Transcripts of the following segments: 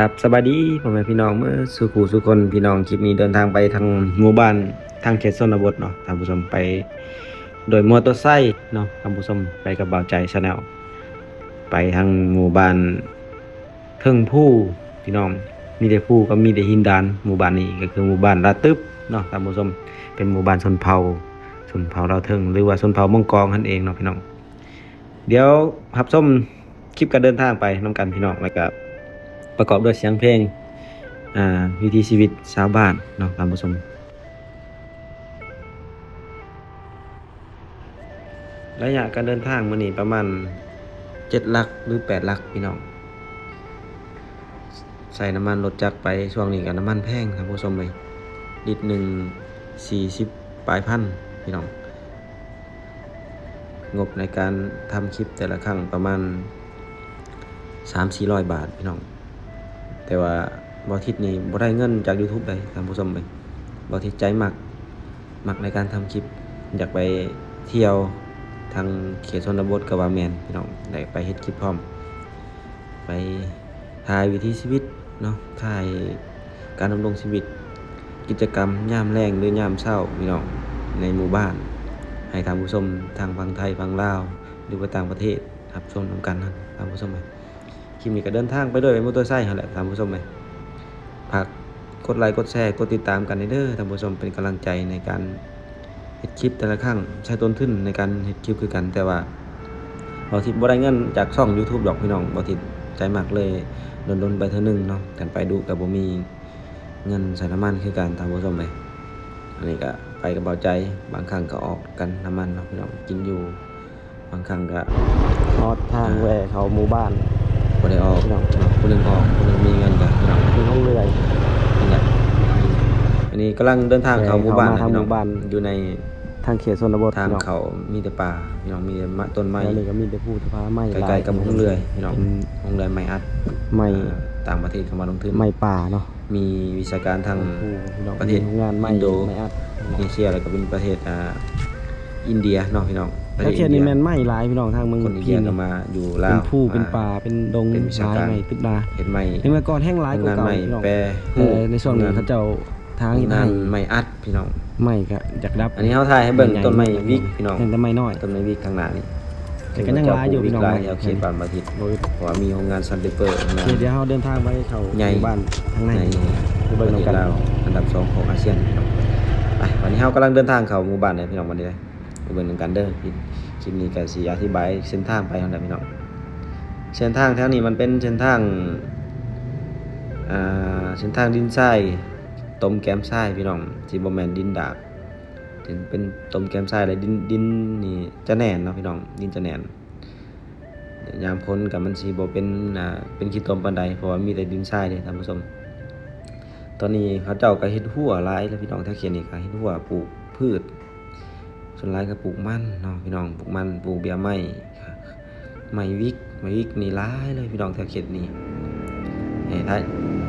ครับสวัสดีพ่อแม่พี่น้องเมื่อสู่ขู่สู่คนพี่น้องคลิปนี้เดินทางไปทางหมู่บ้านทางเขตชนบทเนาะท่านผู้ชมไปโดยมอเตอร์ไซค์เนาะท่านผู้ชมไปกับบ่าวใจชาแนลไปทางหมู่บ้านเทิงผู้พี่น้องมีแต่ผู้ก็มีแต่หินดานหมู่บ้านนี้ก็คือหมู่บ้านลาตึบเนาะท่านผู้ชมเป็นหมู่บ้านชนเผ่าเราเทิงหรือว่าชนเผ่ามังกรนั่นเองเนาะพี่น้องเดี๋ยวรับชมคลิปการเดินทางไปนํกันพี่น้องแล้วก็ประกอบด้วยเสียงเพลงวิถีชีวิตชาวบ้านเนาะท่านผู้ชมระยะการเดินทางมื้อนี้ประมาณ7ลักหรือ8ลักพี่น้องใส่น้ำมันรถจักรไปช่วงนี้ก็น้ำมันแพงท่านผู้ชมเลยลิตรหนึ่ง40ปลายพันพี่น้องงบในการทำคลิปแต่ละครั้งประมาณ3-400 บาทพี่น้องแต่ว่าบ่ทิศนี้บ่ได้เงินจาก YouTube เลยท่านผู้ชมเลยบ่ทิศใจมักในการทำคลิปอยากไปเที่ยวทางเขตชนบทกับว่าแม่นพี่น้องได้ไปเฮ็ดคลิปพร้อมไปถ่ายวิถีชีวิตเนาะถ่ายการดำรงชีวิตกิจกรรมยามแลงหรือยามเช้าพี่น้องในหมู่บ้านให้ท่านผู้ชมทางฝั่งไทยฝั่งลาวหรือว่าต่างประเทศรับชมนำกันนะท่านผู้ชมคลิปนี้ก็เดินทางไปด้วยมอเตอร์ไซค์นั่นแหละท่านผู้ชมฝากกดไลค์กดแชร์กดติดตามกันเด้อท่านผู้ชมเป็นกำลังใจในการเฮ็ดคลิปแต่ละครั้งใช้ต้นทุนในการเฮ็ดคลิปคือกันแต่ว่าบ่ทิศบ่ได้เงินจากช่อง YouTube ดอกพี่น้องบ่ทิศใจมากเลยดนๆไปเทื่อนึงเนาะกันไปดูก็บ่มีเงินใส่น้ำมันคือกันท่านผู้ชมอันนี้ก็ไปกับเบาใจบางครั้งก็ออกกันน้ำมันเนาะพี่น้องกินอยู่บางครั้งก็ฮอดทางแวะเข้าหมู่บ้านบ่ได้ออกพี่น้องผู้นึงออกผู้นึงมีเงินก็พี่น้องมีห้องเรื่อยนั่นแหละอันนี้กำลังเดินทางเข้าหมู่บ้านพี่น้องอยู่ในทางเขตชนบททางเขามีแต่ป่าพี่น้องมีแต่ต้นไม้แล้วนี่ก็มีแต่ภูผาไม้ใกล้ๆกับห้องเรื่อยพี่น้องห้องเรื่อยไม้อัดไม้ต่างประเทศเข้ามาลงทุนไม้ป่าเนาะมีวิชาการทางประเทศงานไม้อินโดนีเซียแล้วก็เป็นประเทศอินเดียเนาะพี่น้องประเทศนี้แม่นไม้หลายพี่น้องทางเมืองคนอินเดียก็มาอยู่ลาวเป็นภูเป็นป่าเป็นดงไม้ไม้ตึกดาเห็นไม้เมื่อก่อนแห้งหลายกว่าเก่าพี่น้องในช่วงนี้เขาเจ้าทางอินเดียไม้อัดพี่น้องไม้ก็จากดับอันนี้เฮาถ่ายให้เบิ่งต้นไม้วิกพี่น้องต้นไม้น้อยต้นไม้วิกข้างหน้านี่แต่ก็ยังหลายอยู่พี่น้องเอาเขตบ้านประทิตเพราะว่ามีโรงงานซันเดเปอร์เดี๋ยวเฮาเดินทางไปเข้าหมู่บ้านข้างในเบิ่งกันแล้วอันดับ2ของอาเซียนพี่น้องไปวันนี้เฮากำลังเดินทางเข้าหมู่บ้านเลยพี่น้องวันนี้เลยไปเบิ่งกันเด้อคลิปนี้ก็สิอธิบายเส้นทางไปนั่นแหละพี่น้องเส้นทางแถวนี้มันเป็นเส้นทางเส้นทางดินทรายต้มแกมทรายพี่น้องสิบ่แม่นดินดากถึงเป็นต้มแกมทรายเลยดินนี่จะแน่นเนาะพี่น้องดินจะแน่นยามพ้นกับมันสิบ่เป็นขี้ตมปานใดเพราะว่ามีแต่ดินทรายเด้ท่านผู้ชมตอนนี้เขาเจ้าก็เฮ็ดหัวหลายแล้วพี่น้องแถวเขตนี้ก็เฮ็ดหัวปลูกพืชส่วนหลายก็ปลูกมันเนาะพี่น้องปลูกมันปลูกเบี้ยไม้วิกนี่หลายเลยพี่น้องแถวเขตนี้ถ้า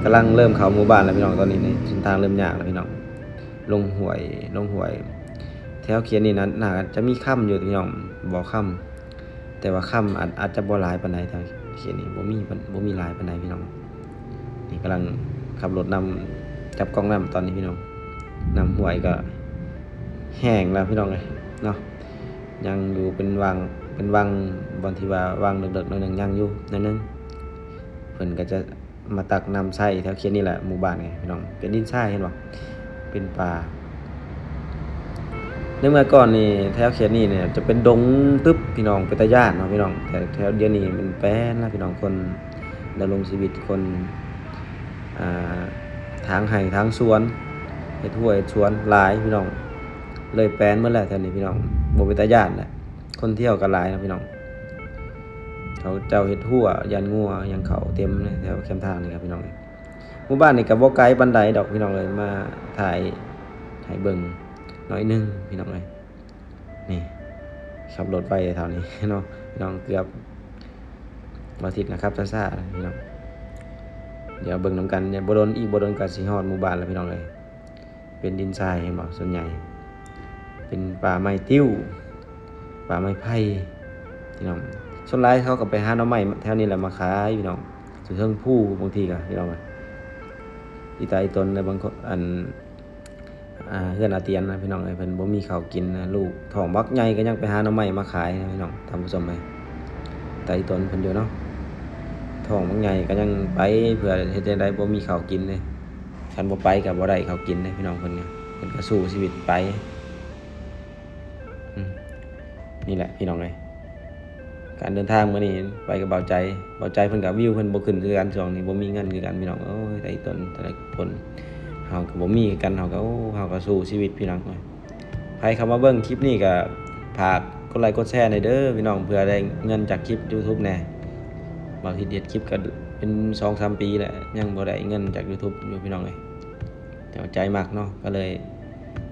กำลังเริ่มเข้าหมู่บ้านแล้วพี่น้องตอนนี้ในเส้นทางเริ่มยากแล้วพี่น้องลงห้วยแถวเขตนี้นั้นน่าจะมีค่ำอยู่พี่น้องบ่ค่ำแต่ว่าค่ำอาจจะบ่หลายปานใดแถวเขตนี้บ่มีหลายปานใดพี่น้องนี่กำลังขับรถนำจับกล้องนำตอนนี้พี่น้องนำห้วยก็แห้งแล้วพี่น้องเนาะยังอยู่เป็นวังบางทีว่าวังเด็กๆหน่อยนึงยังอยู่นั่นนึงเพิ่นก็จะมาตักน้ำใช้แถวเขตนี้แหละหมู่บ้านไงพี่น้องเป็นดินทรายเห็นบ่เป็นป่าในเมื่อก่อนนี่แถวเขตนี้เนี่ยจะเป็นดงตึ๊บพี่น้องเป็นตาย้านเนาะพี่น้องแต่แถวเดี๋ยวนี้มันแปลนแล้วพี่น้องคนดำรงชีวิตคนทางไร่ทางสวนเฮ็ดห้วยสวนหลายพี่น้องเลยแปลนหมดแล้วแถวนี้พี่น้องบ่เป็นตาย้านแหละคนเที่ยวก็หลายนะพี่น้องเขาเจ้าเฮ็ดหัวยันงัวยังเขาเต็มเลยแถวแคมป์ทางนี่ครับพี่น้องหมู่บ้านนี่ก็บ่ไกลปานใดดอกพี่น้องเลยมาถ่ายให้เบิ่งน้อยนึงพี่น้องเลยนี่ขับรถไปแถวนี้เนาะพี่น้องเกือบวันอาทิตย์นะครับซ่าๆพี่น้องเดี๋ยวเบิ่งนำกันเนี่ยบ่โดนก็สิฮอดหมู่บ้านแล้วพี่น้องเลยเป็นดินทรายเห็นบ่ส่วนใหญ่เป็นป่าไม้ติ้วป่าไม้ไผ่พี่น้องส่วนหลายเขาก็ไปหาหน่อไม้แถวนี้แหละมาขายพี่น้อง อยู่เทิงผู้บางทีก็พี่น้องอีตาอีตนในบางคนเฮือนอาเตียนนะพี่น้องเพิ่นบ่มีข้าวกินนะลูกท้องบักใหญ่ก็ยังไปหาหน่อไม้มาขายนะพี่น้องท่านผู้ชมเอ้ยตาอีตนเพิ่นอยู่เนาะท้องบักใหญ่ก็ยังไปเพื่อเฮ็ดจังได๋บ่มีข้าวกินเลยคันบ่ไปก็บ่ได้ข้าวกินเลยพี่น้องเพิ่นเนี่ยเพิ่นก็สู้ชีวิตไปนี่แหละพี่น้องเอ้ยการเดินทางมื้อนี้ไปกับเบาใจเพิ่นก็วิวเพิ่นบ่ขึ้นคือกันช่วงนี้บ่มีเงินคือกันพี่น้องโอ้ยตาอีตนแต่ละคนเฮาก็บ่มีกันเฮาก็สู้ชีวิตพี่น้องเอ้ยใครเข้ามาเบิ่งคลิปนี้ก็ฝากกดไลค์กดแชร์หน่อยเด้อพี่น้องเพื่อได้เงินจากคลิป YouTube แหน่บางทีเฮ็ดคลิปก็เป็น 2-3 ปีแล้วยังบ่ได้เงินจาก YouTube อยู่พี่น้องเอ้ยแต่ว่าใจมักเนาะก็เลย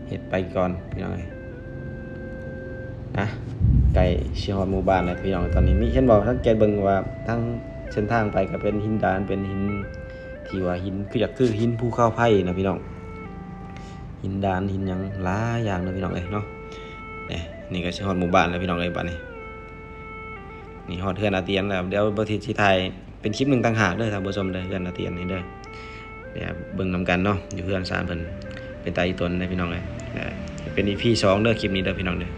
เฮ็ดไปก่อนพี่น้องเอ้ยไก่สิฮอดหมู่บ้านแล้วพี่น้องตอนนี้มีเห็นบ่สังเกตเบิ่งว่าทางเส้นทางไปก็เป็นหินดานเป็นหินที่ว่าหินคือหินภูเขาไฟนะพี่น้องหินดานหินหยังหลายอย่างเลยพี่น้องเอ้ยเนาะนี่ก็สิฮอดหมู่บ้านแล้วพี่น้องเอ้ยบัดนี้นี่ฮอดเฮือนอาเตียนแล้วเดี๋ยวบ่ทิศสิถ่ายเป็นคลิปหนึงต่างหากเด้อท่านผู้ชมเด้อเฮือนอาเตียนนี่เด้อเดี๋ยวเบิ่งนํกันเนาะอยู่เฮือนซ่านเพิ่นเป็นตาอีตนเด้อพี่น้องเอ้ยเป็น EP 2เด้อคลิปนี้เด้อพี่น้องเด้อ